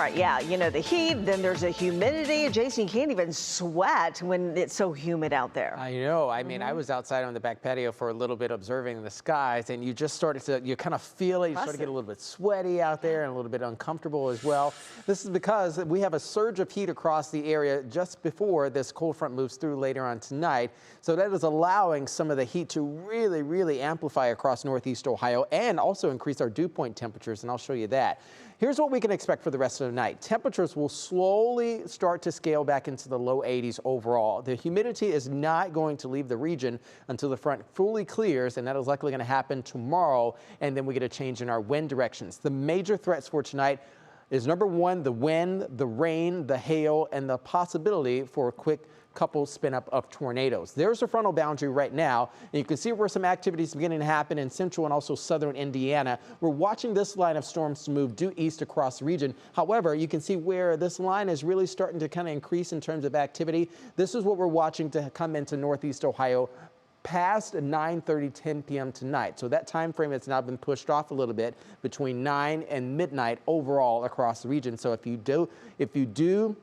Right, yeah, you know, the heat, then there's the humidity. Jason, you can't even sweat when it's so humid out there. I know. I mean, I was outside on the back patio for a little bit observing the skies, and you just started to, you kind of feel it. You start to get a little bit sweaty out there and a little bit uncomfortable as well. This is because we have a surge of heat across the area just before this cold front moves through later on tonight. So that is allowing some of the heat to really amplify across northeast Ohio and also increase our dew point temperatures, and I'll show you that. Here's what we can expect for the rest of the night. Temperatures will slowly start to scale back into the low 80s overall. The humidity is not going to leave the region until the front fully clears, and that is likely going to happen tomorrow, and then we get a change in our wind directions. The major threats for tonight is number one, the wind, the rain, the hail, and the possibility for a quick couple spin up of tornadoes. There's a frontal boundary right now, and you can see where some activity is beginning to happen in central and also southern Indiana. We're watching this line of storms to move due east across the region. However, you can see where this line is really starting to kind of increase in terms of activity. This is what we're watching to come into northeast Ohio past 9:30, 10 p.m. tonight. So that time frame has now been pushed off a little bit between 9 and midnight overall across the region. So if you do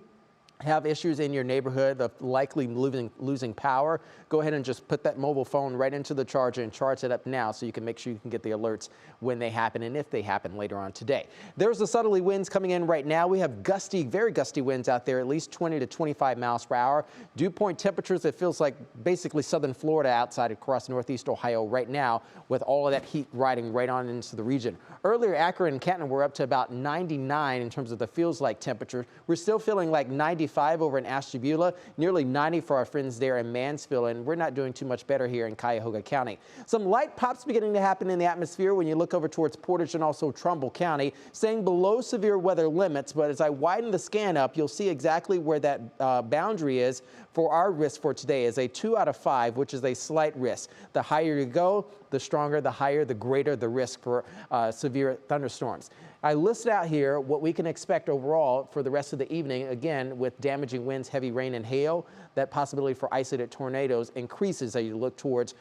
have issues in your neighborhood of likely losing power, go ahead and just put that mobile phone right into the charger and charge it up now so you can make sure you can get the alerts when they happen and if they happen later on today. There's the southerly winds coming in right now. We have gusty, very gusty winds out there, at least 20 to 25 miles per hour. Dew point temperatures, it feels like basically southern Florida outside across northeast Ohio right now with all of that heat riding right on into the region. Earlier, Akron and Canton were up to about 99 in terms of the feels like temperature. We're still feeling like 95 over in Ashtabula, nearly 90 for our friends there in Mansfield, and we're not doing too much better here in Cuyahoga County. Some light pops beginning to happen in the atmosphere when you look over towards Portage and also Trumbull County, staying below severe weather limits, but as I widen the scan up, you'll see exactly where that boundary is for our risk for today is a 2 out of 5, which is a slight risk. The higher you go, the stronger, the higher, the greater the risk for severe thunderstorms. I listed out here what we can expect overall for the rest of the evening, again, with damaging winds, heavy rain, and hail. That possibility for isolated tornadoes increases as you look towards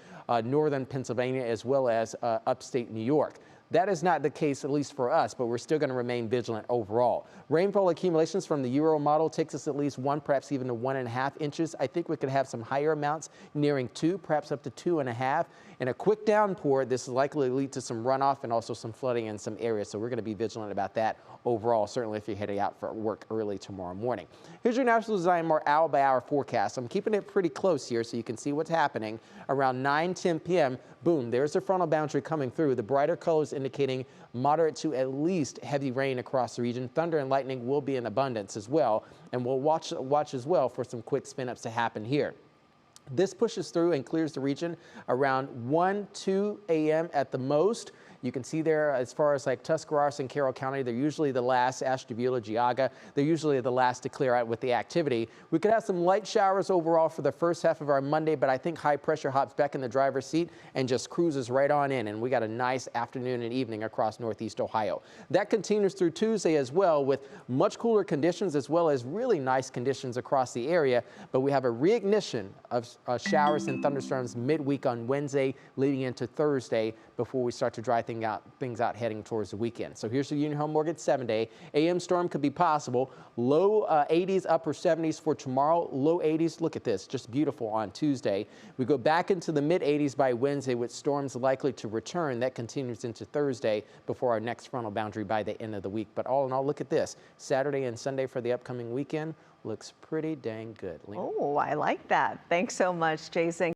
northern Pennsylvania as well as upstate New York. That is not the case, at least for us, but we're still going to remain vigilant overall. Rainfall accumulations from the Euro model takes us at least 1, perhaps even to 1.5 inches. I think we could have some higher amounts nearing 2, perhaps up to 2.5. And a quick downpour, this is likely to lead to some runoff and also some flooding in some areas. So we're going to be vigilant about that overall, certainly if you're heading out for work early tomorrow morning. Here's your National Design hour-by-hour forecast. I'm keeping it pretty close here so you can see what's happening. Around 9:10 p.m., boom, there's the frontal boundary coming through. The brighter colors indicating moderate to at least heavy rain across the region. Thunder and lightning will be in abundance as well, and we'll watch as well for some quick spin-ups to happen here. This pushes through and clears the region around 1-2 a.m. at the most. You can see there as far as like Tuscarawas and Carroll County, they're usually the last, Ashtabula, Geauga, they're usually the last to clear out with the activity. We could have some light showers overall for the first half of our Monday, but I think high pressure hops back in the driver's seat and just cruises right on in, and we got a nice afternoon and evening across northeast Ohio. That continues through Tuesday as well with much cooler conditions as well as really nice conditions across the area, but we have a reignition of showers and thunderstorms midweek on Wednesday leading into Thursday before we start to dry things out heading towards the weekend. So here's the Union Home Mortgage 7-day. AM storm could be possible. Low 80s, upper 70s for tomorrow. Low 80s, look at this, just beautiful on Tuesday. We go back into the mid 80s by Wednesday with storms likely to return. That continues into Thursday before our next frontal boundary by the end of the week. But all in all, look at this. Saturday and Sunday for the upcoming weekend looks pretty dang good. Oh, I like that. Thanks so much, Jason.